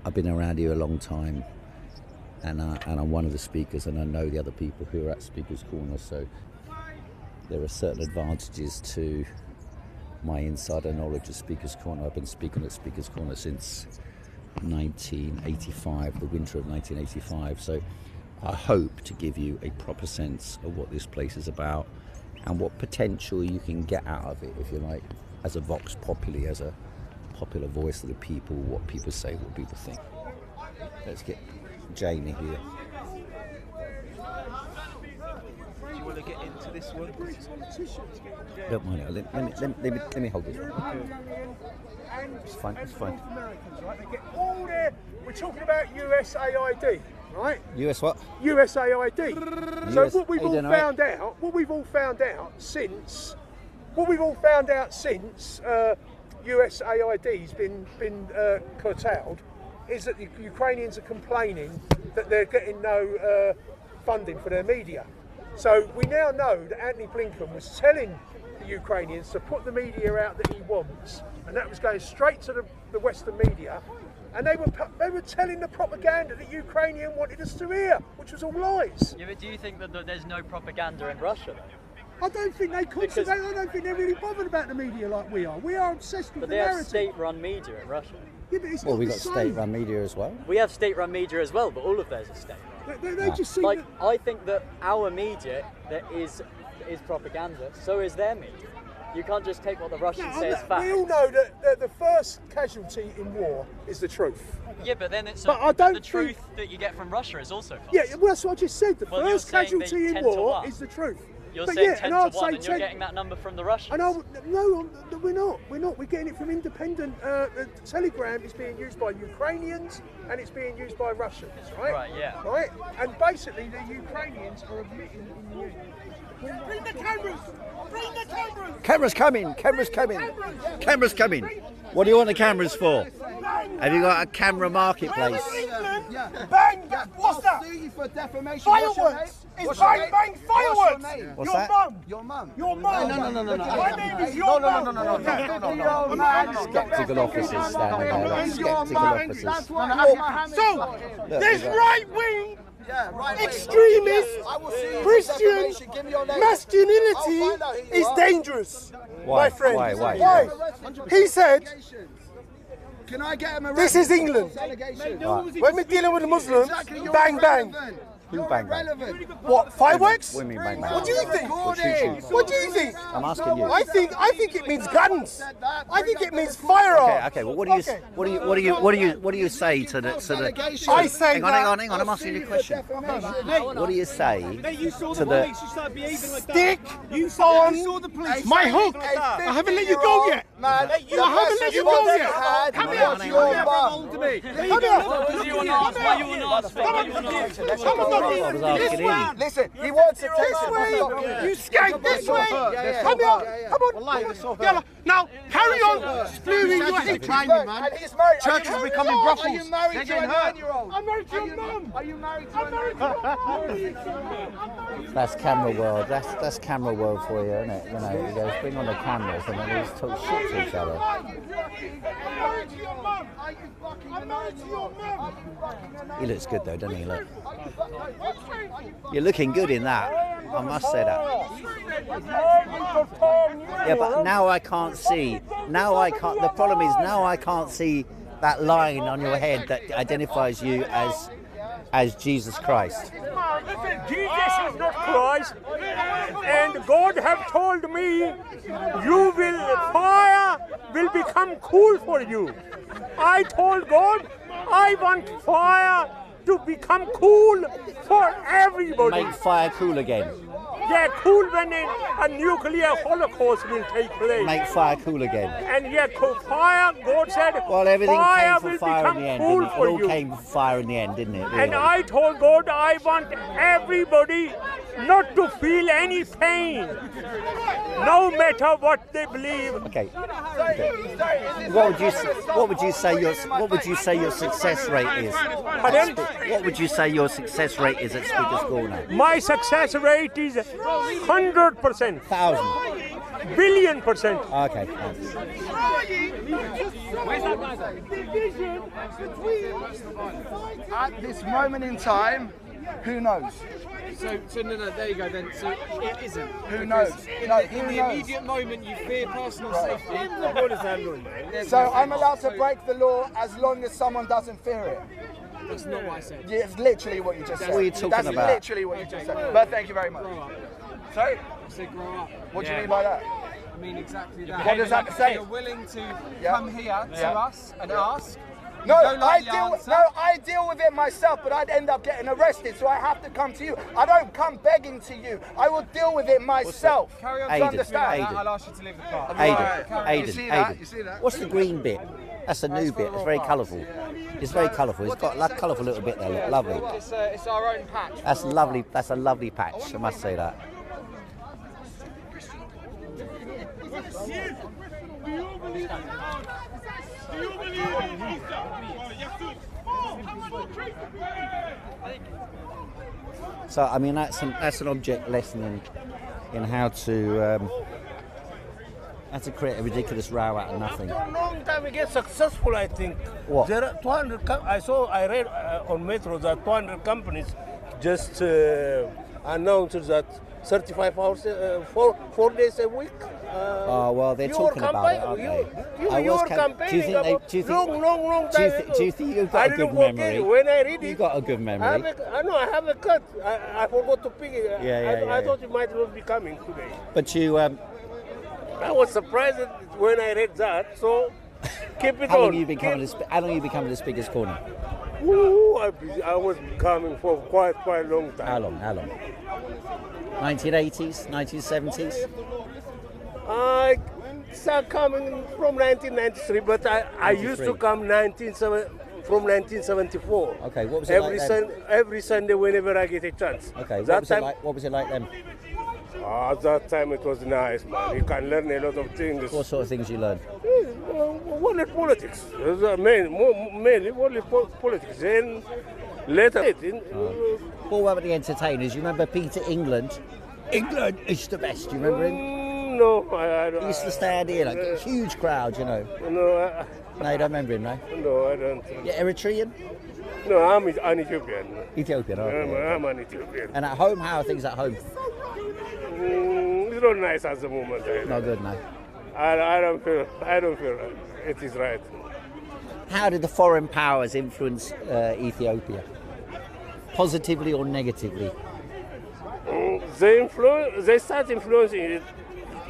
I've been around here a long time, and I'm one of the speakers, and I know the other people who are at Speakers Corner, so there are certain advantages to my insider knowledge of Speakers Corner. I've been speaking at Speakers Corner since 1985, the winter of 1985, so I hope to give you a proper sense of what this place is about and what potential you can get out of it, if you like, as a vox populi, as a popular voice of the people, what people say, what people think. Let's get Jamie here. Do you want to get into this one? Don't mind it. Let me hold this one. It's fine. It's fine. Americans, right? They get all their. We're talking about USAID, right? US what? USAID. So what we've all found out since USAID's been curtailed, is that the Ukrainians are complaining that they're getting no funding for their media. So we now know that Anthony Blinken was telling the Ukrainians to put the media out that he wants, and that was going straight to the Western media, and they were telling the propaganda that Ukrainian wanted us to hear, which was all lies. Yeah, but do you think that there's no propaganda in Russia, though? I don't think they concentrate. I don't think they're really bothered about the media like we are. We are obsessed with the narrative. But they have state-run media in Russia. Yeah, but it's Well, not we've the got same. state-run media as well. We have state-run media as well, but all of theirs is state-run. They just seem Like, I think that our media that is propaganda, so is their media. You can't just take what the Russians say as fact. we all know that the first casualty in war is the truth. Yeah, but then it's But I don't the truth that you get from Russia is also false. Yeah, well, that's what I just said. The Well, you're first saying they casualty in 10 to war 1. is the truth. You're But saying yeah, 10 and to I'd 1 say and you're 10 getting that number from the Russians. No, we're not. We're getting it from independent. The Telegram is being used by Ukrainians and it's being used by Russians, right? Right, yeah. Right? And basically the Ukrainians are admitting in the union. Bring the cameras! Bring the cameras! Cameras coming! Cameras coming! Cameras coming! What do you want the cameras for? Have you got a camera marketplace? Bang! What's that? For defamation. Fireworks! It's bang bang fireworks! What's Your that? mum! Your mum. Your mum! No. My name is your mum! No. Skeptical officers standing there. Like skeptical officers. That's what So, Look, there's we've got- right-wing Yeah, right. extremists, I will see you for Christian defamation. Give me your name. masculinity I'll find out who you is are. dangerous, Why? my friend. Why? He said, Can I get him a this is England. When we're dealing with the Muslims, bang bang. Who bang bang? What, fireworks? What do you mean bang bang? What do you think? What do you think? I'm asking you. I think it means guns. I think it means firearms. Okay. Well, what do you say to the? I say Hang on. I'm asking you a question. What do you say to the? Stick on my hook. I haven't let you go yet. I haven't let you go yet. Come here. Come on. I was asking him. Listen, he wants to This way. You skate this way. Come here. Come on. Yeah, now carry on spewing your hate. Church is becoming brothels. Are you married to a 9-year-old? I'm married to your mum. Are you married to I'm married to your mum. That's camera world. That's camera world for you, isn't it? You know, you guys bring on the cameras and then they just talk shit to each other. I'm married to your mum. I'm married to your mum. He looks good though, doesn't he? Look. You're looking good in that. I must say that. Yeah, but now I can't see. The problem is now I can't see that line on your head that identifies you as Jesus Christ. Jesus is not Christ, and God have told me fire will become cool for you. I told God I want fire to become cool for everybody. Make fire cool again. Yeah, cool when a nuclear holocaust will take place. Make fire cool again. And yeah, fire, God said, Well, everything fire came from will fire in become the end. cool Didn't it? for It all you. came from fire in the end, didn't it? Really? And I told God I want everybody not to feel any pain, no matter what they believe. Okay. What would you say your success rate is? Pardon? What would you say your success rate is at Speakers Corner? My success rate is 100%. 1,000. 1,000,000,000%. Okay, thanks. At this moment in time, who knows? So no, there you go then. So it isn't. Who knows? In the immediate moment, you fear personal safety. So I'm allowed to break the law as long as someone doesn't fear it. That's not what I said. Yeah, it's literally what you just said. What are you talking That's about? literally what you just said. But thank you very much. Grow up. Sorry? I said grow up. What do you mean by that? I mean exactly that. What does that say? You're willing to Yeah. come here to Yeah. us and ask. No, You don't like the answer. I deal with it myself, but I'd end up getting arrested, so I have to come to you. I don't come begging to you. I will deal with it myself. Carry on. Do you understand? Aidan. I'll ask you to leave the park. Aidan, You see that? Aidan. You see that? What's the green bit? That's a new bit. It's very colourful. It's very colourful. It's got a colourful little bit there. Look, lovely. It's our own patch. That's lovely. That's a lovely patch. I must say that. So I mean that's an object lesson in how to create a ridiculous row out of nothing. After a long time we get successful, I think. What? There are 200. I read on Metro that 200 companies just announced that 35 hours, 4 days a week. Oh well, they're talking about it, aren't they? You were campaigning about long time ago. Do you think you've got I a good didn't work memory? in. When I read You it, got a good memory. I have a cut. I forgot to pick it. I thought you might not be coming today. But you, I was surprised when I read that. So keep it how on. long you been coming? How long you been coming to Speaker's Corner? I was coming for quite a long time. How long? 1980s, 1970s. I started coming from 1993, but I used to come from 1974. Okay, what was it like then? Every Sunday whenever I get a chance. Okay, That time, what was it like then? at that time it was nice, man. You can learn a lot of things. What sort of things you learned? Only politics. Mainly only politics. Then later, What about the entertainers? You remember Peter England? England is the best. Do you remember him? no, I don't. He used to stand here like a huge crowd, you know. No, No, you don't remember him, no? no, I don't. Yeah, Eritrean? No, I'm an Ethiopian. Ethiopian, okay. I'm an Ethiopian. And at home, how are things at home? It's not nice at the moment. Not good, no. I don't feel it is right. How did the foreign powers influence Ethiopia? Positively or negatively? They start influencing it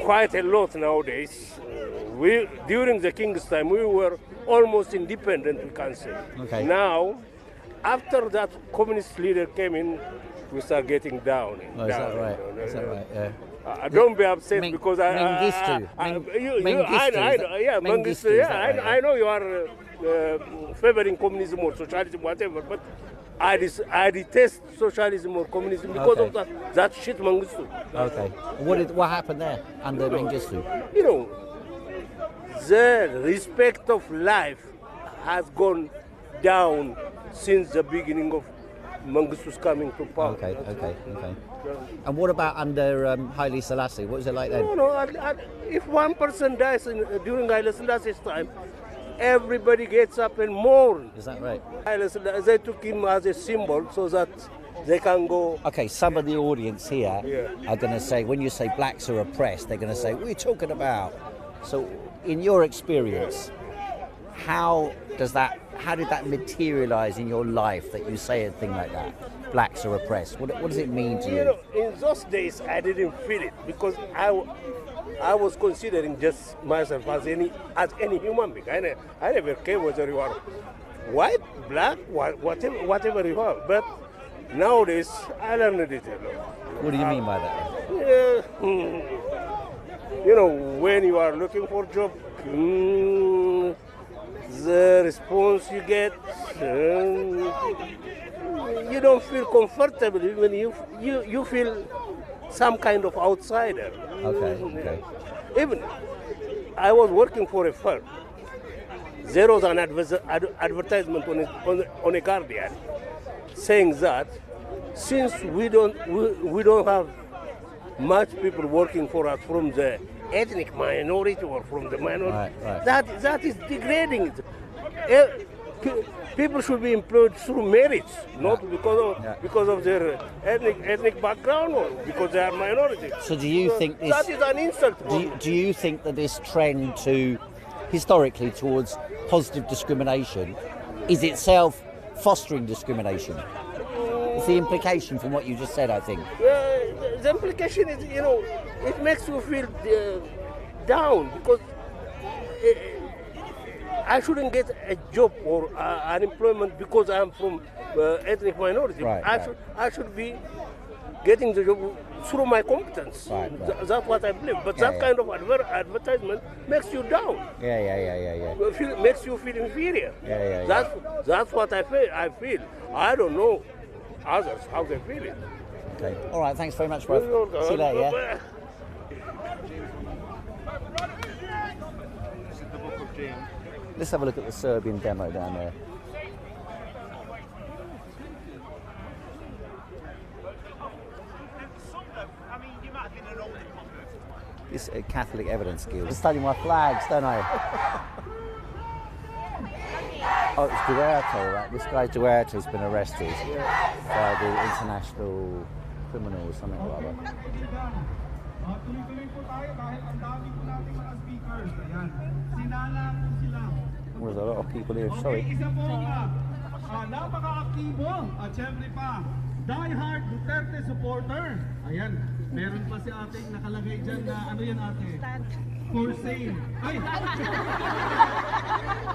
quite a lot nowadays. During the king's time, we were almost independent, we can say. Okay. Now, after that communist leader came in, we start getting down. Oh, is that right? Is that right? Yeah. Don't be upset because Mengistu. Mengistu, is that right? I know you are favoring communism or socialism, whatever, but I detest socialism or communism because of that shit Mengistu. Okay. What happened there under Mengistu? You know, the respect of life has gone down since the beginning of Mengistu's coming to power. Okay. And what about under Haile Selassie? What was it like then? No. If one person dies during Haile Selassie's time, everybody gets up and mourns. Is that right? Haile Selassie, they took him as a symbol so that they can go. Okay, some of the audience here are going to say, when you say blacks are oppressed, they're going to say, what are you talking about? So, in your experience, how did that materialise in your life that you say a thing like that? Blacks are oppressed. What does it mean to you? You know, in those days, I didn't feel it because I was considering just myself as any human being. I never care whether you are white, black, whatever you are. But nowadays, I learned it a lot. What do you mean by that? You know, when you are looking for a job, the response you get, you don't feel comfortable. Even you feel some kind of outsider. Okay. Even I was working for a firm. There was an advertisement on a Guardian saying that since we don't have much people working for us from the ethnic minority or from the minority. Right. That is degrading. People should be employed through merits, not because of their ethnic background or because they are minority. So do you think this? That is an insult. Do you think that this trend historically towards positive discrimination is itself fostering discrimination? It's the implication from what you just said, I think. The implication is, it makes you feel down because I shouldn't get a job or unemployment because I'm from ethnic minority. I should be getting the job through my competence. Right. That's what I believe. But that kind of advertisement makes you down. Yeah. Makes you feel inferior. That's what I feel. I don't know others how they feel it. Okay. All right. Thanks very much, bro. See you later. Yeah. Let's have a look at the Serbian demo down there. This Catholic Evidence Guild. I study my flags, don't I? Oh, it's Duarte, right? This guy Duarte has been arrested by the International Criminal or something or other. There's a lot of people here, sorry. Napaka-aktibo at syempre pa, die-hard Duterte supporter. Ayan, meron pa si ating nakalagay dyan na ano yan ate? For sale. Ay!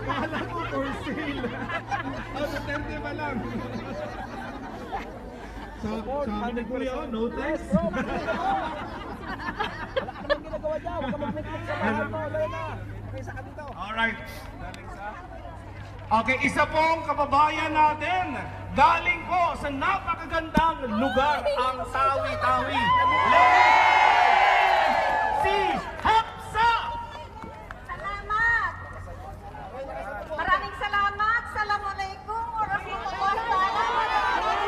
Kala ko for sale. Duterte pa lang. Sabi ni Kuya, no thanks. Alright. Okay, isa pong kababayan natin galing po sa napakagandang lugar, ang Tawi-Tawi. Si Hapsa! Salamat! Maraming salamat! Assalamualaikum warahmatullahi wabarakatuh!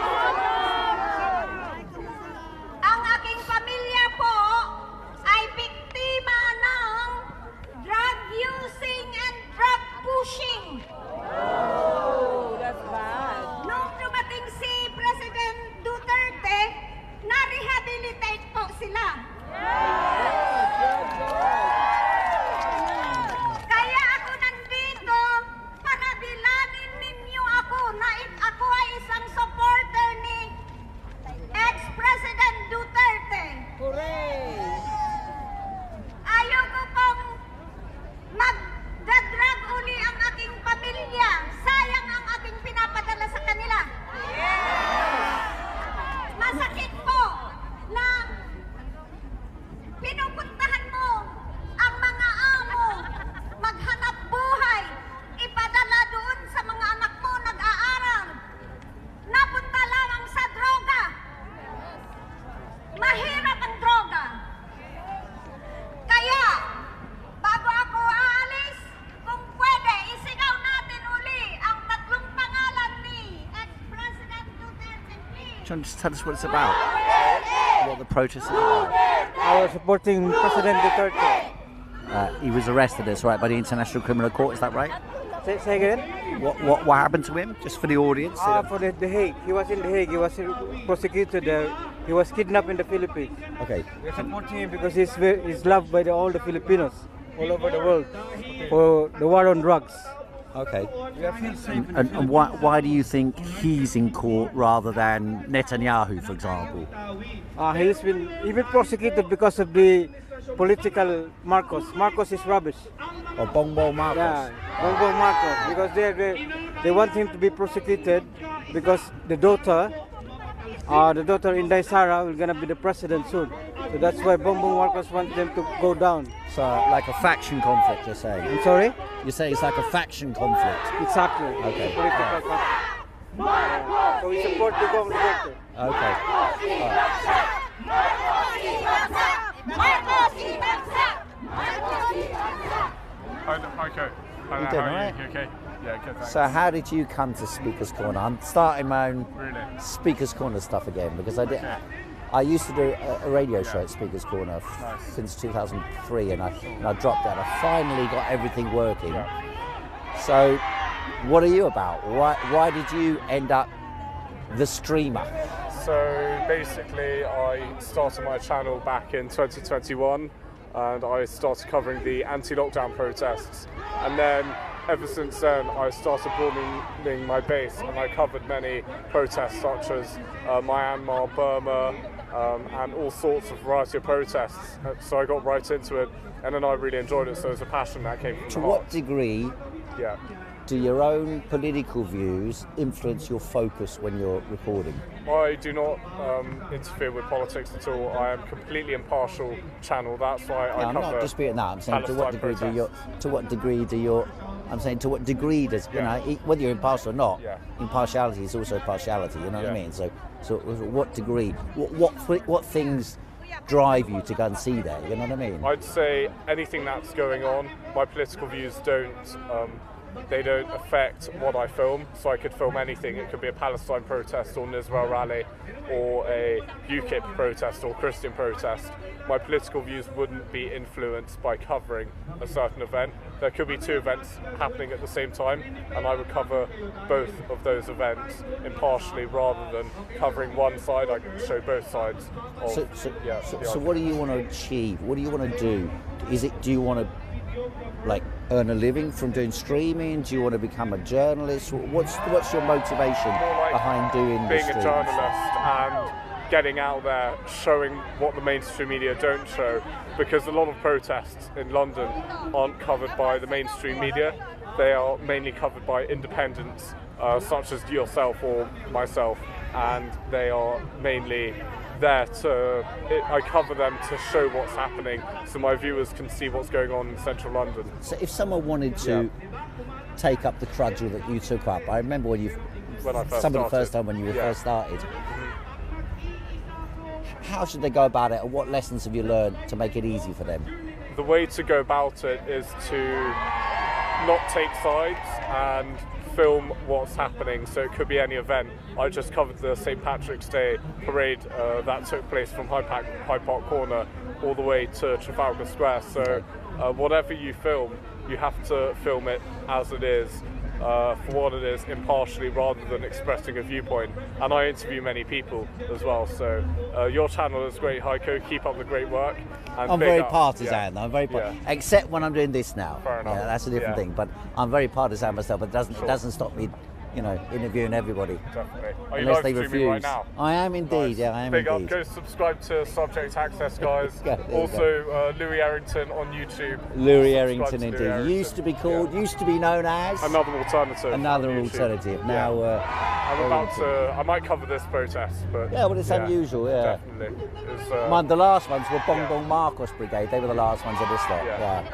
Ang aking pamilya po ay biktima ng drug using and drug pushing. Oh, that's bad. Nung dumating si President Duterte, na-rehabilitate po sila. Kaya ako nandito para bilangin ninyo ako na ako ay isang supporter ni ex-President Duterte. Hooray! Ayoko pong magdadrag uli ang aking pamilya. Sayang ang ating pinapadala sa kanila. Masakit po na pinupuntahan mo ang mga amo maghanap buhay, ipadala doon sa mga anak mo nag-aaral, napunta lamang sa droga. Mahirap ang droga. Kaya, bago ako aalis, kung pwede, isigaw natin uli ang tatlong pangalan ni ex-President Duterte, please. Do you want to just tell us what it's about? What the protest is about? I was supporting President Duterte. He was arrested, that's right, by the International Criminal Court, is that right? Say again? What happened to him? Just for the audience? For the Hague. He was in The Hague. He was prosecuted there. He was kidnapped in the Philippines. Okay. We are supporting him because he's loved by all the Filipinos all over the world for the war on drugs. Okay. We are feel safe. And why do you think he's in court rather than Netanyahu, for example? He's been prosecuted because of the political Marcos. Marcos is rubbish. Or Bongbong Marcos? Yeah, Bongbong Marcos. Because they want him to be prosecuted because the daughter Inday Sara is gonna be the president soon. So that's why Bongbong Marcos wants them to go down. So like a faction conflict, you're saying? I'm sorry? You're saying it's like a faction conflict? Exactly. Okay. It's a political conflict. So we support the government. Okay. Okay. You doing all right? Okay. Yeah, good, thanks. So how did you come to Speaker's Corner? I'm starting my own Really? Speaker's Corner stuff again because I I used to do a radio show at Speaker's Corner since 2003, and I dropped that. I finally got everything working. So, what are you about? Why did you end up the streamer? So basically, I started my channel back in 2021, and I started covering the anti-lockdown protests, and then ever since then, I started broadening my base, and I covered many protests such as Myanmar, Burma, and all sorts of variety of protests. So I got right into it, and then I really enjoyed it. So it's a passion that came from the heart. To what degree do your own political views influence your focus when you're recording? I do not interfere with politics at all. I am completely impartial channel. That's why I cover. I'm not disputing that. I'm saying to what degree does you know, whether you're impartial or not, impartiality is also partiality. You know what I mean? So what degree, what things drive you to go and see there? You know what I mean? I'd say anything that's going on. My political views don't affect what I film, so I could film anything. It could be a Palestine protest or an Israel rally or a UKIP protest or Christian protest. My political views wouldn't be influenced by covering a certain event. There could be two events happening at the same time, and I would cover both of those events impartially rather than covering one side. I could show both sides. So what do you want to achieve? What do you want to do? Do you want to earn a living from doing streaming? Do you want to become a journalist? What's your motivation behind doing this? Being a journalist and getting out there, showing what the mainstream media don't show, because a lot of protests in London aren't covered by the mainstream media. They are mainly covered by independents such as yourself or myself, and they are mainly there I cover them to show what's happening so my viewers can see what's going on in central London. So if someone wanted to take up the cudgel that you took up, I remember when the first time when you first started, how should they go about it, and what lessons have you learned to make it easy for them? The way to go about it is to not take sides and film what's happening. So it could be any event. I just covered the St. Patrick's Day parade that took place from Hyde Park Corner all the way to Trafalgar Square. So whatever you film, you have to film it as it is, for what it is, impartially, rather than expressing a viewpoint. And I interview many people as well. So your channel is great, Heiko. Keep up the great work. And I'm very partisan. I'm very except when I'm doing this now. Fair enough. That's a different thing. But I'm very partisan myself. But it doesn't stop me, interviewing everybody. Definitely. Are you unless live they streaming refuse. right now? I am indeed. Nice. Yeah, I am Big indeed. up. Go subscribe to Subject Access, guys. Also, Louis Errington on YouTube. Louis Errington, indeed. Used to be known as Another Alternative. Another Alternative. Now, I might cover this protest, but it's unusual. Yeah, definitely. The last ones were Bong Bong Marcos Brigade. They were the last ones of this lot. Yeah.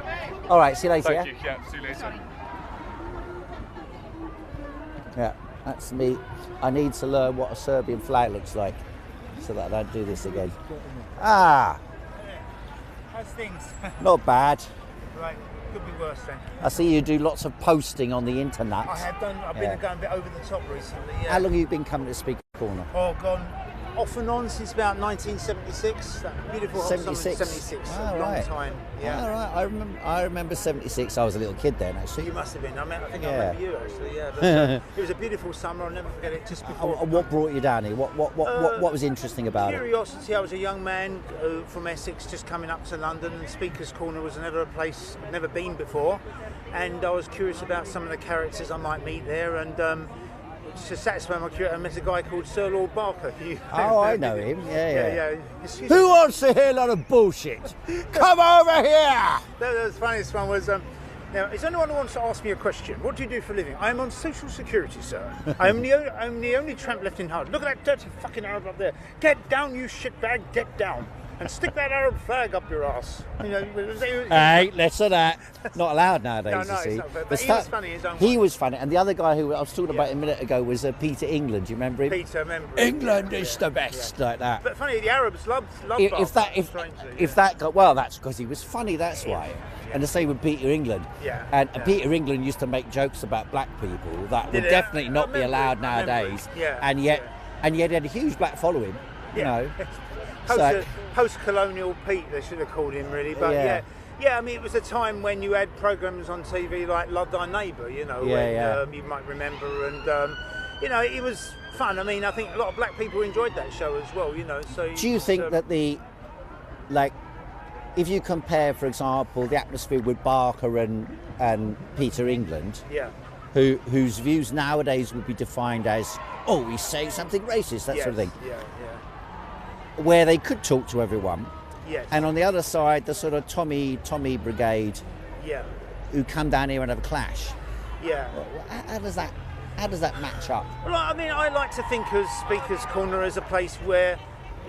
All right. See you later. Thank you. Yeah. See you later. Yeah, that's me. I need to learn what a Serbian flag looks like so that I don't do this again. How's things? Not bad. Right, could be worse then. I see you do lots of posting on the internet. I have done. I've been going a bit over the top recently. Yeah. How long have you been coming to Speaker Corner? Oh, gone off and on since about 1976. That beautiful 76. 76. Oh, a long time. Yeah. All right. I remember 76. I was a little kid then, actually. You must have been. I think I remember you actually. Yeah. But, it was a beautiful summer. I'll never forget it. Just before. What brought you down here? What was interesting about curiosity. I was a young man from Essex, just coming up to London, and Speaker's Corner was never a place I'd never been before, and I was curious about some of the characters I might meet there, and to satisfy my curiosity, I met a guy called Sir Lord Barker. I know him. Yeah. Who wants to hear a lot of bullshit? Come over here! The funniest one was, now, is anyone who wants to ask me a question? What do you do for a living? I'm on social security, sir. I'm the only tramp left in Hull. Look at that dirty fucking Arab up there. Get down, you shitbag, get down. And stick that Arab flag up your ass. Hey, less of that. Not allowed nowadays, you see. It's not, but he was funny his own He was funny. And the other guy who I was talking about a minute ago was Peter England. Do you remember him? Peter, remember him. England is the best, like that. But funny, the Arabs loved if that guy, well, that's because he was funny, that's why. And the same with Peter England. And Peter England used to make jokes about black people that would definitely not be allowed nowadays. And yet he had a huge black following, you know. Post-colonial Pete, they should have called him, really. But yeah, I mean, it was a time when you had programmes on TV like Love Thy Neighbour, you know, you might remember, and you know, it was fun. I mean, I think a lot of black people enjoyed that show as well, you know. So do you think that if you compare, for example, the atmosphere with Barker and Peter England, whose views nowadays would be defined as, oh, he's saying something racist, that sort of thing, where they could talk to everyone, and on the other side, the sort of Tommy brigade, who come down here and have a clash. How does that match up? Well, I mean, I like to think of Speaker's Corner as a place where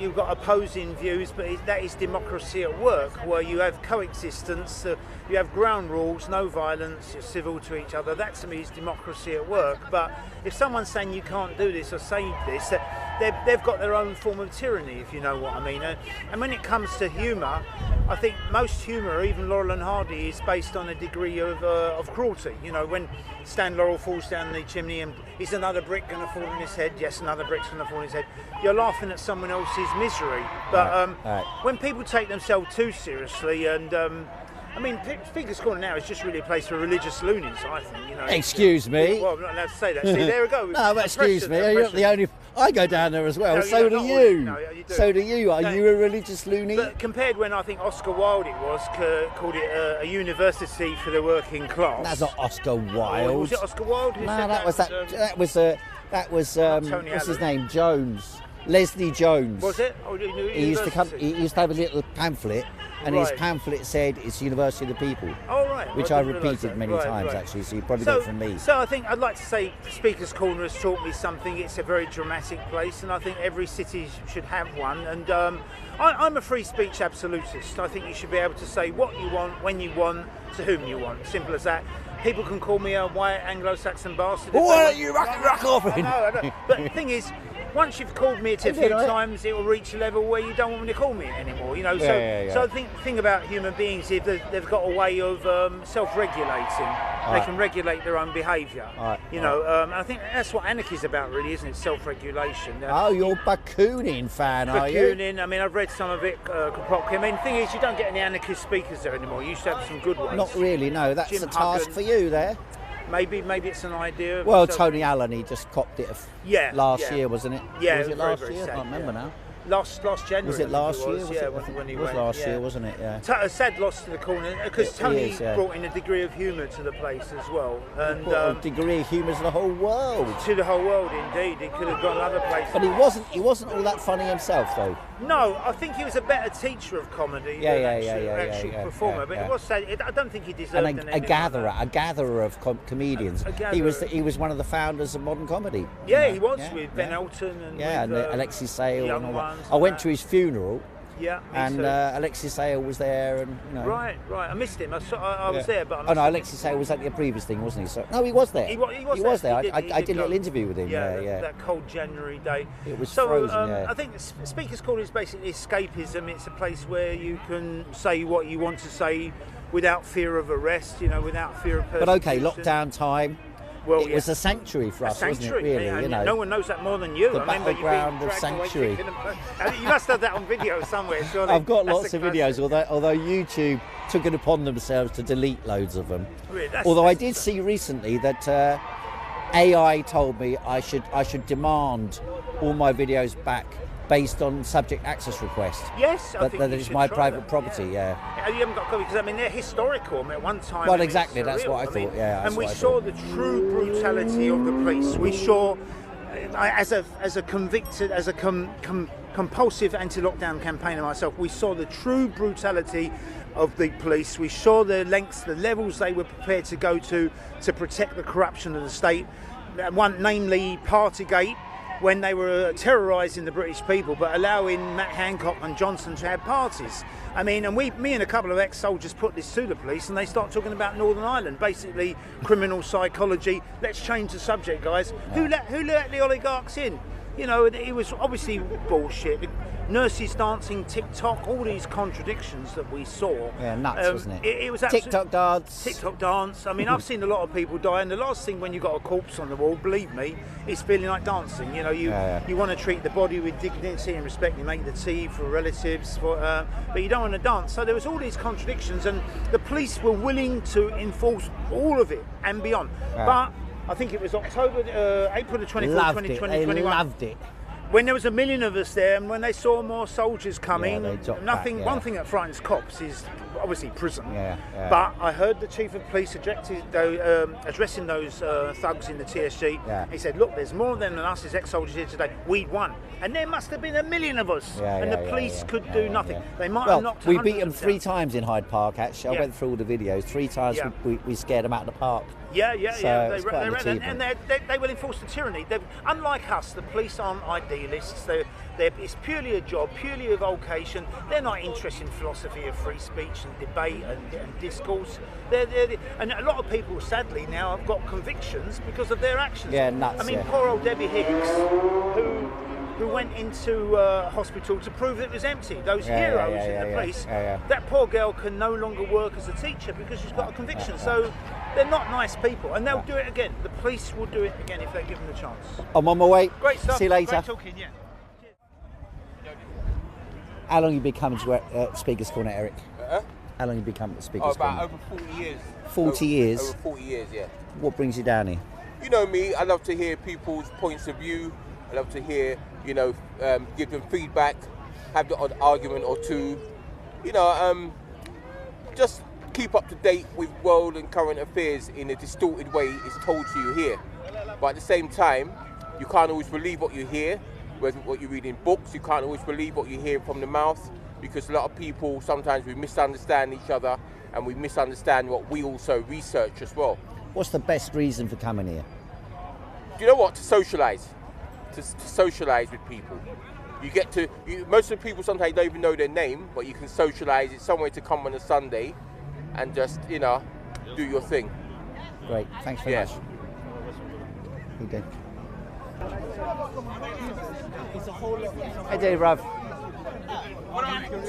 you've got opposing views, but that is democracy at work, where you have coexistence, you have ground rules, no violence, you're civil to each other. That to me is democracy at work. But if someone's saying you can't do this or say this, they've got their own form of tyranny, if you know what I mean. And when it comes to humour, I think most humour, even Laurel and Hardy, is based on a degree of cruelty. You know, when Stan Laurel falls down the chimney and is another brick going to fall on his head? Yes, another brick's going to fall on his head. You're laughing at someone else's misery. But when people take themselves too seriously, and I mean, Speaker's Corner now is just really a place for religious loonies, I think. You know. Excuse me. Well, I'm not allowed to say that. See, there we go. No, but excuse me. You're not the only. I go down there as well. No, so do you. No, you do. So do you. Are you a religious loony? But compared when I think Oscar Wilde called it a university for the working class. That's not Oscar Wilde. Oh, was it Oscar Wilde? No, that was what's his name? Jones. Leslie Jones. Was it? Oh, he used to come. He used to have a little pamphlet, and his pamphlet said it's University of the People. Oh, right. Which I repeated many times actually. So you probably got it from me. So I think I'd like to say Speaker's Corner has taught me something. It's a very dramatic place, and I think every city should have one. And I'm a free speech absolutist. I think you should be able to say what you want, when you want, to whom you want. Simple as that. People can call me a white Anglo-Saxon bastard. Why don't you rock off? I know. But the thing is, once you've called me it a few times, it will reach a level where you don't want me to call me it anymore. You know, so I think the thing about human beings is they've got a way of self-regulating. They can regulate their own behaviour. You know, and I think that's what anarchy is about, really, isn't it? Self-regulation. You're a Bakunin fan, are you? Bakunin. I mean, I've read some of it. Kropotkin. I mean, the thing is, you don't get any anarchist speakers there anymore. You used to have some good ones. Not really. No, that's Jim a task Huggan. for you there. Maybe it's an idea. Well, Tony Allen, he just copped it last year, wasn't it? Yeah, was it last very year? sad, I can't remember now. Last January. Was it last year? Yeah, when he went. Last year, wasn't it? Yeah. A sad loss to the corner because Tony brought in a degree of humour to the place as well, and a degree of humour to the whole world. To the whole world, indeed. He could have gone other places. But he wasn't all that funny himself, though. No, I think he was a better teacher of comedy than actual performer. But it was sad. I don't think he deserved and a gatherer of comedians. He was one of the founders of modern comedy. Yeah, he was with Ben Elton and and Alexis Sale and all that. Ones, I went to his funeral. Yeah, and Alexis Sale was there, and you know. Right. I missed him. I was there, but Alexis Sale was at the previous thing, wasn't he? So no, he was there. He was there. I did a little interview with him. That cold January day. It was frozen. I think Speaker's Corner is basically escapism. It's a place where you can say what you want to say without fear of arrest. You know, without fear of persecution. But okay, lockdown time. Well, it was a sanctuary for us, wasn't it? Really, you know. No one knows that more than you. The battleground of sanctuary. You must have that on video somewhere, surely. I've got lots of videos, although YouTube took it upon themselves to delete loads of them. Really? Although I did see recently that AI told me I should demand all my videos back based on subject access request. Yes, but that it's my private property. Yeah. You haven't got copies because I mean they're historical. I mean, at one time. Well, exactly. That's what I thought. Yeah. And we saw the true brutality of the police. We saw, as a convicted, as a compulsive anti-lockdown campaigner myself, we saw the true brutality of the police. We saw the lengths, the levels they were prepared to go to protect the corruption of the state. One, namely Partygate, when they were terrorising the British people but allowing Matt Hancock and Johnson to have parties. I mean, and me and a couple of ex-soldiers put this to the police and they start talking about Northern Ireland, basically criminal psychology. Let's change the subject, guys. Who let the oligarchs in? You know, it was obviously bullshit. Nurses dancing, TikTok, all these contradictions that we saw. Yeah, nuts, wasn't it? It was TikTok dance. TikTok dance. I mean, I've seen a lot of people die, and the last thing when you've got a corpse on the wall, believe me, is feeling like dancing. You know, you want to treat the body with dignity and respect. You make the tea for relatives, but you don't want to dance. So there was all these contradictions, and the police were willing to enforce all of it and beyond. Yeah. But I think it was April the 24th, Loved 2020, it. They 21. loved it. When there was 1 million of us there, and when they saw more soldiers coming, they dropped nothing. back, yeah. One thing that frightens cops is obviously prison. Yeah. But I heard the chief of police addressing those thugs in the TSG. Yeah. He said, "Look, there's more of them than us as ex-soldiers here today. We'd won, and there must have been 1 million of us, and the police could do nothing. They might have knocked. We beat 100 them of 3 times in Hyde Park. Actually, I Yeah. went through all the videos. 3 times we scared them out of the park. Yeah. So it's quite an And they will enforce the tyranny. Unlike us, the police aren't idealists. It's purely a job, purely a vocation. They're not interested in philosophy of free speech and debate and discourse. And a lot of people, sadly, now have got convictions because of their actions. Yeah, nuts. I mean, yeah. poor old Debbie Hicks, who went into hospital to prove it was empty. Those heroes in the police. That poor girl can no longer work as a teacher because she's got a conviction. So they're not nice people, and they'll do it again. The police will do it again if they give them the chance. I'm on my way. Great stuff. See you later. Great talking, yeah. How long have you been coming to Speaker's Corner, Eric? How long have you been coming to Speaker's Corner? About over 40 years. 40 years? Over 40 years, yeah. What brings you down here? You know me, I love to hear people's points of view. I love to hear, give them feedback, have the odd argument or two. Just keep up to date with world and current affairs in a distorted way it's told to you here. But at the same time, you can't always believe what you hear, whether what you read in books. You can't always believe what you hear from the mouth, because a lot of people, sometimes we misunderstand each other, and we misunderstand what we also research as well. What's the best reason for coming here? Do you know what? To socialise. To socialise with people. Most of the people sometimes don't even know their name, but you can socialise. It's somewhere to come on a Sunday and just, do your thing. Great. Thanks very much. Good day. Hey there, Rav.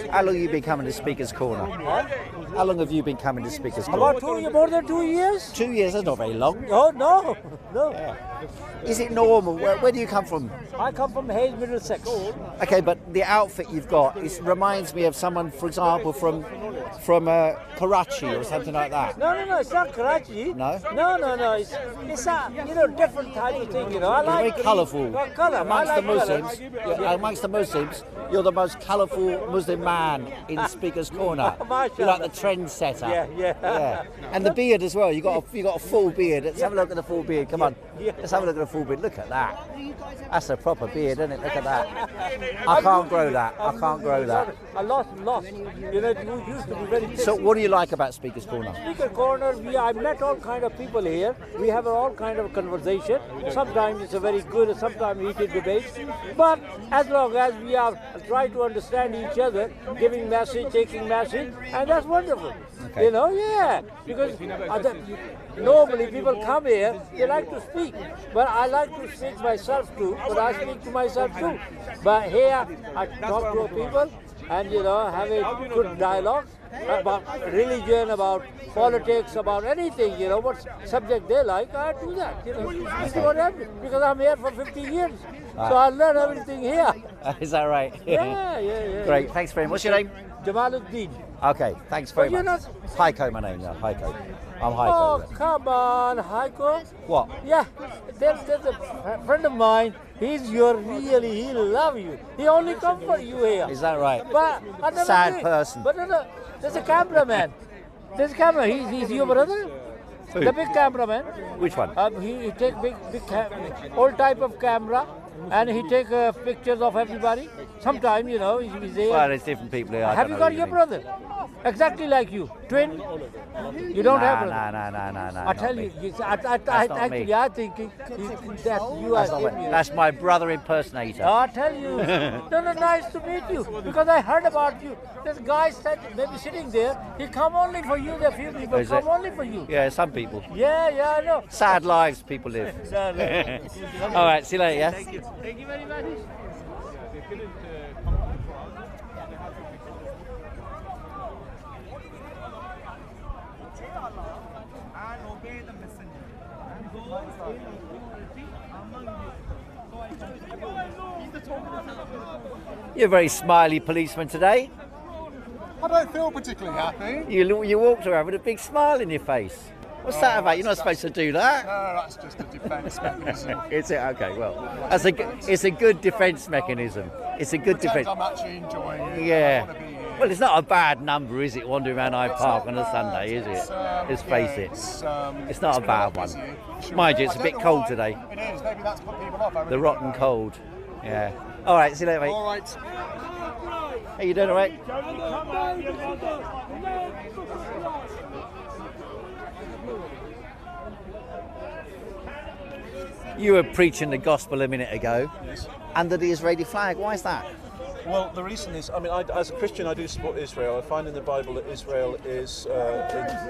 How long have you been coming to Speaker's Corner? How long have you been coming to Speaker's Corner? More than 2 years. 2 years, that's not very long. Oh, no. Yeah. Is it normal? Where do you come from? I come from Hayes, Middlesex. Okay, but the outfit you've got, it reminds me of someone, for example, from Karachi or something like that. No, it's not Karachi. No? No. It's a different type of thing, I like very colourful. Colour. Amongst the Muslims, you're the most colourful Muslim man in Speaker's Corner. You're like the trendsetter. Yeah. And the beard as well. You got a full beard. Let's have a look at the full beard. Come on. Let's have a look at the full beard. Look at that. That's a proper beard, isn't it? Look at that. I can't grow that. I lost. It used to be very tasty. So what do you like about Speaker's Corner? Speaker Corner, I met all kind of people here. We have all kind of conversation. Sometimes it's a very good, sometimes heated debate. But as long as we are trying to understand each other, giving message, taking message, and that's wonderful. Okay. Because normally people come here, they like to speak. But I like to speak myself too, but I speak to myself too. But here, I talk to people and, have a good dialogue about religion, about politics, about anything, what subject they like, I do that, speak whatever, because I'm here for 50 years. So I learn everything here. Is that right? Yeah. Great, thanks very much. What's your name? Jamaluddin. Okay, thanks very much. Not... Heiko, my name, Heiko. I'm Heiko. Oh, come on, Heiko. What? Yeah, there's a friend of mine. He'll love you. He only come for you here. Is that right? But sad person. But no, there's a cameraman. There's a camera. He's your brother? Who? The big cameraman. Which one? He take big all type of camera, and he take pictures of everybody. Sometimes, you know, he's there. Well, there's different people here. I Have don't you know got who your mean. brother? Exactly like you. Twin? You don't have brother? No. I tell you, actually, I think that you are him. That's my brother impersonator. I tell you. No, nice to meet you. Because I heard about you. This guy said maybe sitting there. He come only for you. There are few people Is come it? only for you. Yeah, some people. Yeah, I know. Sad lives people live. All right, see you later, yeah? Thank you. Thank you very much. And obey the messenger. And those in authority among you. You're a very smiley policeman today. I don't feel particularly happy. You walked around with a big smile in your face. What's that about? You're not supposed to do that. No, that's just a defence mechanism. Is it? Okay, well, it's a good defence mechanism. It's a good defence. I'm actually enjoying it. Yeah. I want to be here. Well, it's not a bad number, is it, wandering around Hyde Park on a Sunday, is it? Let's face it. It's not a bad one. Mind you, it's a bit cold today. It is. Maybe that's put people off. The rotten cold. Yeah. All right, see you later, mate. All right. How you doing, all right? You were preaching the gospel a minute ago under the Israeli flag. Why is that? Well, the reason is, I mean, as a Christian, I do support Israel. I find in the Bible that Israel is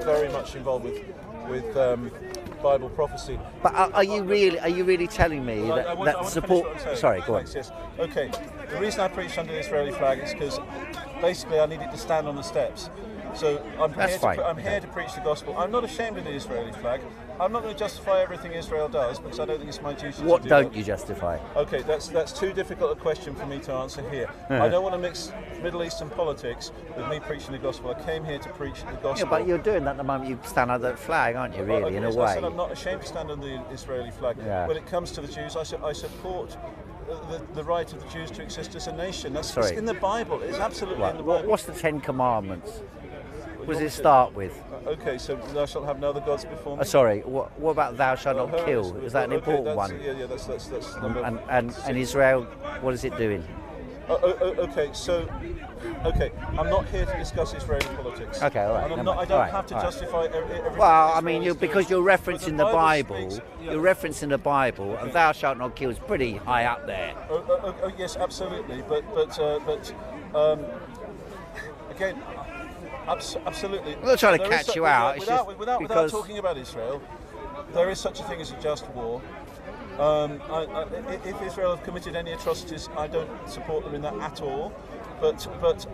very much involved with Bible prophecy. But are you really telling me that support? Sorry, go on. Yes. Okay. The reason I preached under the Israeli flag is because basically I needed to stand on the steps. So I'm here to preach the gospel. I'm not ashamed of the Israeli flag. I'm not going to justify everything Israel does because I don't think it's my duty to do What don't that. you justify? Okay, that's too difficult a question for me to answer here. I don't want to mix Middle Eastern politics with me preaching the gospel. I came here to preach the gospel. Yeah, but you're doing that at the moment. You stand under that flag, aren't you? Really, in a As way. I said, I'm not ashamed to stand on the Israeli flag. Yeah. When it comes to the Jews, I support the right of the Jews to exist as a nation. That's it's in the Bible. It's absolutely in the Bible. What's the Ten Commandments? What does it start with? Okay, so thou shalt have no other gods before me. Sorry, what about thou shalt not kill? Is that an important one? Yeah, that's number. And Israel, what is it doing? Okay, I'm not here to discuss Israeli politics. Okay, all right. And I don't have to justify everything. Well, I mean, because you're referencing the Bible, you're referencing the Bible, and thou shalt not kill is pretty high up there. Yes, absolutely, but again. Absolutely. I'm not trying to catch you out. Without talking about Israel, there is such a thing as a just war. If Israel have committed any atrocities, I don't support them in that at all. But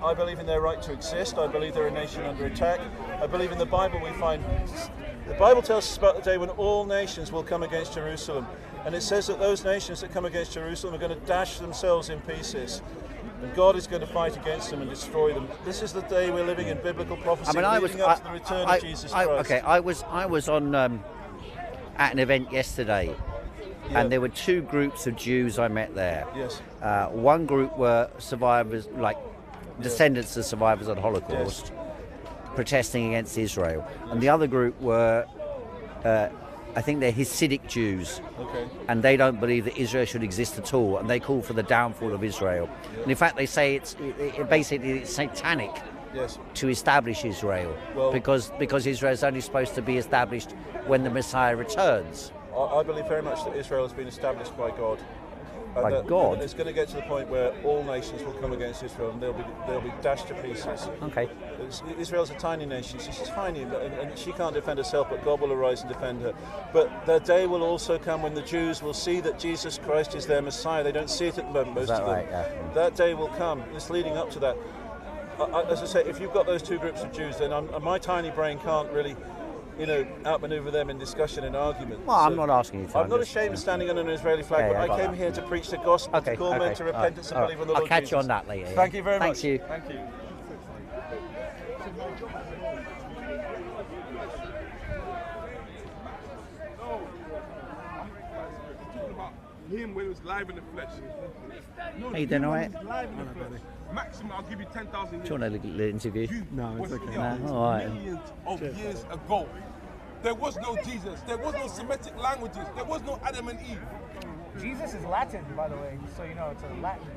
I believe in their right to exist. I believe they're a nation under attack. I believe in the Bible. The Bible tells us about the day when all nations will come against Jerusalem, and it says that those nations that come against Jerusalem are going to dash themselves in pieces. And God is going to fight against them and destroy them. This is the day we're living in biblical prophecy, leading up to the return of Jesus Christ. I was on at an event yesterday, and there were two groups of Jews I met there. Yes. One group were survivors, like descendants of survivors of the Holocaust, protesting against Israel, and the other group were. I think they're Hasidic Jews, and they don't believe that Israel should exist at all, and they call for the downfall of Israel. And in fact, they say it's satanic to establish Israel, because Israel is only supposed to be established when the Messiah returns. I believe very much that Israel has been established by God. By God? It's going to get to the point where all nations will come against Israel and they'll be dashed to pieces. Okay. Israel's a tiny nation. She's tiny and she can't defend herself, but God will arise and defend her. But the day will also come when the Jews will see that Jesus Christ is their Messiah. They don't see it at the moment, most of them. Right? Yeah. That day will come. It's leading up to that. As I say, if you've got those two groups of Jews, then my tiny brain can't really outmaneuver them in discussion and argument. Well, I'm not asking you to. I'm not ashamed of standing under an Israeli flag, but I came here to preach the gospel, to call men to repentance and believe on the Lord Jesus. I'll catch you on that later. Thank you very much. Thank you. Thank you. Him when he was live in the flesh. How you doing, all right? Maximum, I'll give you 10,000 Do you want a little interview? No, it's okay. No? All right. Millions of years ago. There was no Jesus. There was no Semitic languages. There was no Adam and Eve. Jesus is Latin, by the way, so you know it's a Latin.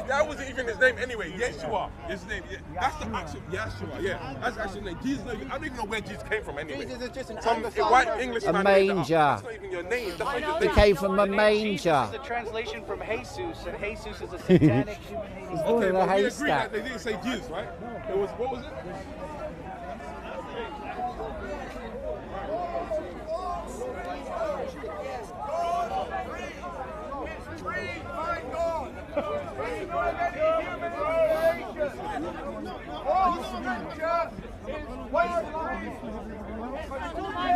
That wasn't even his name anyway. Yeshua. His name. Yeah. That's the actual Yeshua. Yeah. That's actually name. Jesus. I don't even know where Jesus came from anyway. Jesus is just an Some white English A man made that up. manger. That's not even your name. That's not your He name. came from a manger. Jesus is a translation from Jesus, and Jesus is a satanic human hater. Okay, in a but we agree haystack. that they didn't say Jesus, right? It was, what was it?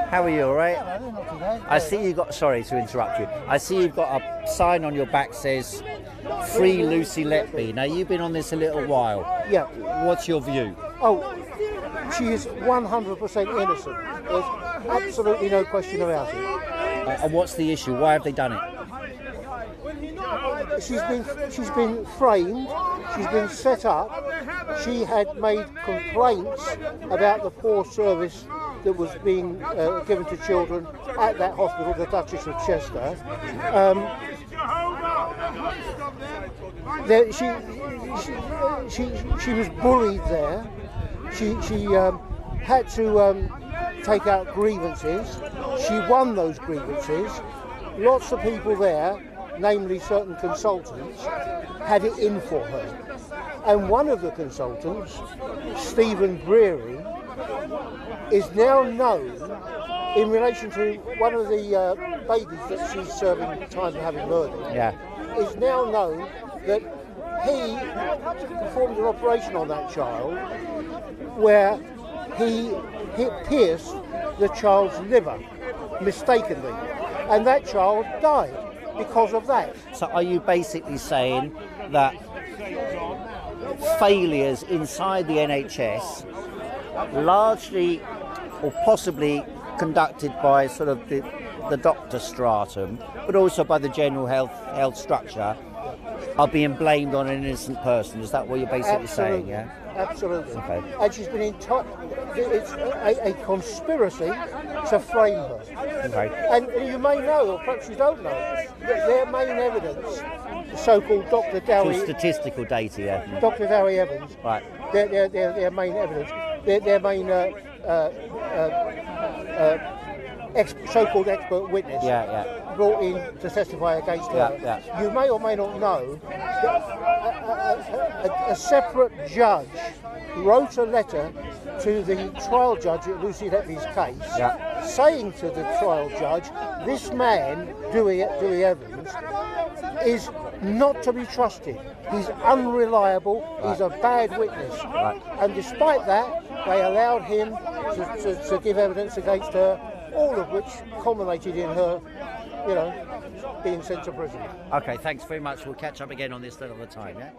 How are you, all right? I see you got, sorry to interrupt you, I see you've got a sign on your back says, Free Lucy Letby. Now, you've been on this a little while. Yeah. What's your view? Oh, she is 100% innocent. There's absolutely no question about it. And what's the issue? Why have they done it? She's been framed, she's been set up, she had made complaints about the poor service that was being given to children at that hospital, the Duchess of Chester. She was bullied there. She had to take out grievances. She won those grievances. Lots of people there, namely certain consultants, had it in for her. And one of the consultants, Stephen Breary, is now known in relation to one of the babies that she's serving time for having murdered. Yeah. Is now known that he performed an operation on that child where he pierced the child's liver mistakenly, and that child died because of that. So are you basically saying that failures inside the NHS, largely or possibly conducted by sort of the doctor stratum, but also by the general health structure, are being blamed on an innocent person? Is that what you're basically saying? Yeah. Absolutely. Okay. And she's been it's a conspiracy to frame her. Okay. And you may know, or perhaps you don't know, that their main evidence, the so-called Dr. Dowie, So statistical data, yeah. Dr. Dowie Evans, Right. their main evidence, their main so-called expert witness, brought in to testify against her. Yeah. You may or may not know that a separate judge wrote a letter to the trial judge at Lucy Letby's case, saying to the trial judge, this man, Dewey Evans, is not to be trusted. He's unreliable, he's a bad witness. And despite that, they allowed him to give evidence against her, all of which culminated in her, being sent to prison. Okay, thanks very much. We'll catch up again on this another time, yeah?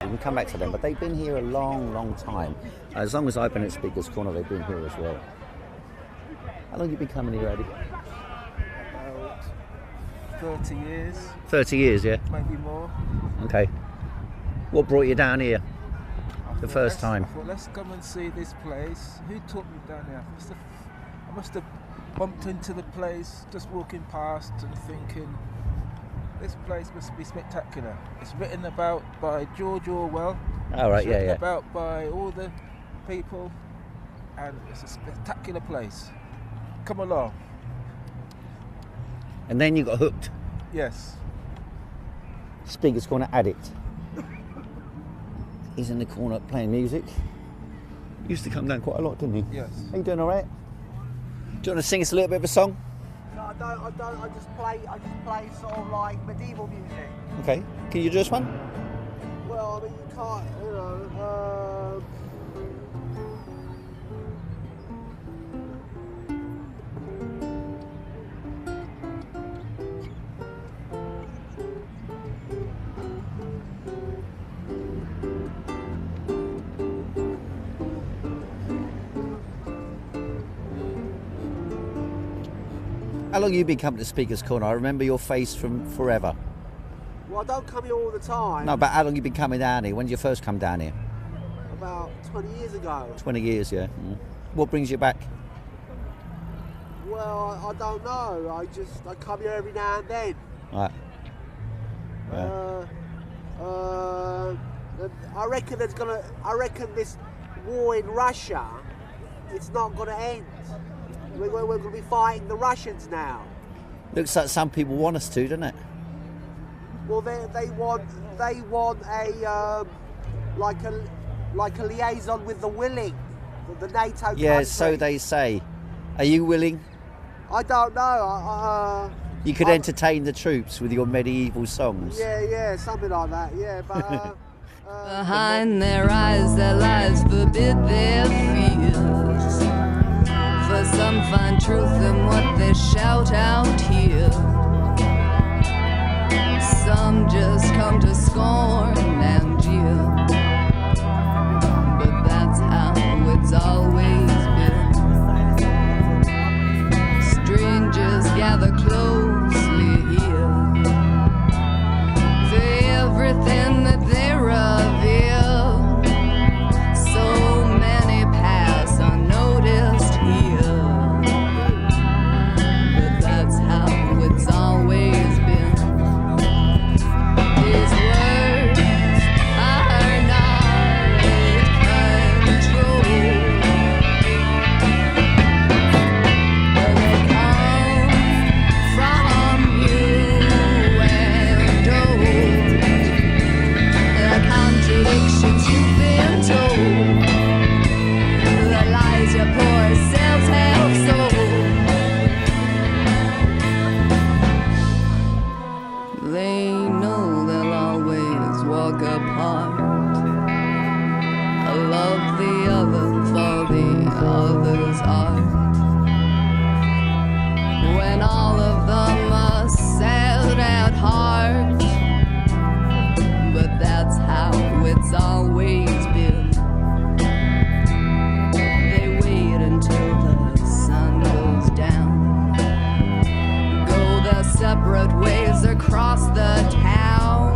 We can come back to them, but they've been here a long, long time. As long as I've been at Speaker's Corner, they've been here as well. How long have you been coming here, Eddie? 30 years. 30 years, yeah? Maybe more. Okay. What brought you down here the first time? I thought, let's come and see this place. Who took me down here? I must have bumped into the place just walking past and thinking, this place must be spectacular. It's written about by George Orwell. Oh, right, it's written yeah. about by all the people, and it's a spectacular place. Come along. And then you got hooked. Yes. Speaker's Corner addict. He's in the corner playing music. Used to come down quite a lot, didn't he? Yes. Are you doing all right? Do you want to sing us a little bit of a song? No, I don't. I just play sort of like medieval music. Okay. Can you do us one? Well, I mean, you can't, How long have you been coming to Speaker's Corner? I remember your face from forever. Well, I don't come here all the time. No, but how long have you been coming down here? When did you first come down here? About 20 years ago. 20 years, yeah. What brings you back? Well, I don't know. I come here every now and then. Right. I reckon this war in Russia, it's not going to end. We're going to be fighting the Russians now. Looks like some people want us to, doesn't it? Well, they want a like a liaison with the willing, the NATO countries. Yeah, so they say. Are you willing? I don't know. You could entertain the troops with your medieval songs. Yeah, something like that. Yeah, but. Behind their eyes, their lives forbid their fears. For some find truth in what they shout out here. Some just come to scorn and jeer. But that's how it's always been. Strangers gather closely here for everything that they reveal. So many pass unnoticed here, but that's how it's always been. These words are not control, but they come from you and old. The contradictions you've been told, the lies your poor selves have sold. They know they'll always walk apart. I love the other for the other's art. When all of them are sad at heart, but that's how it's always been. They wait until the sun goes down, go their separate ways across the town.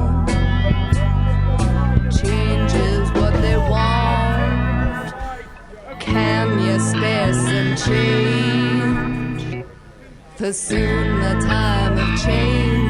Change is what they want. Can you spare some change? For soon the time of change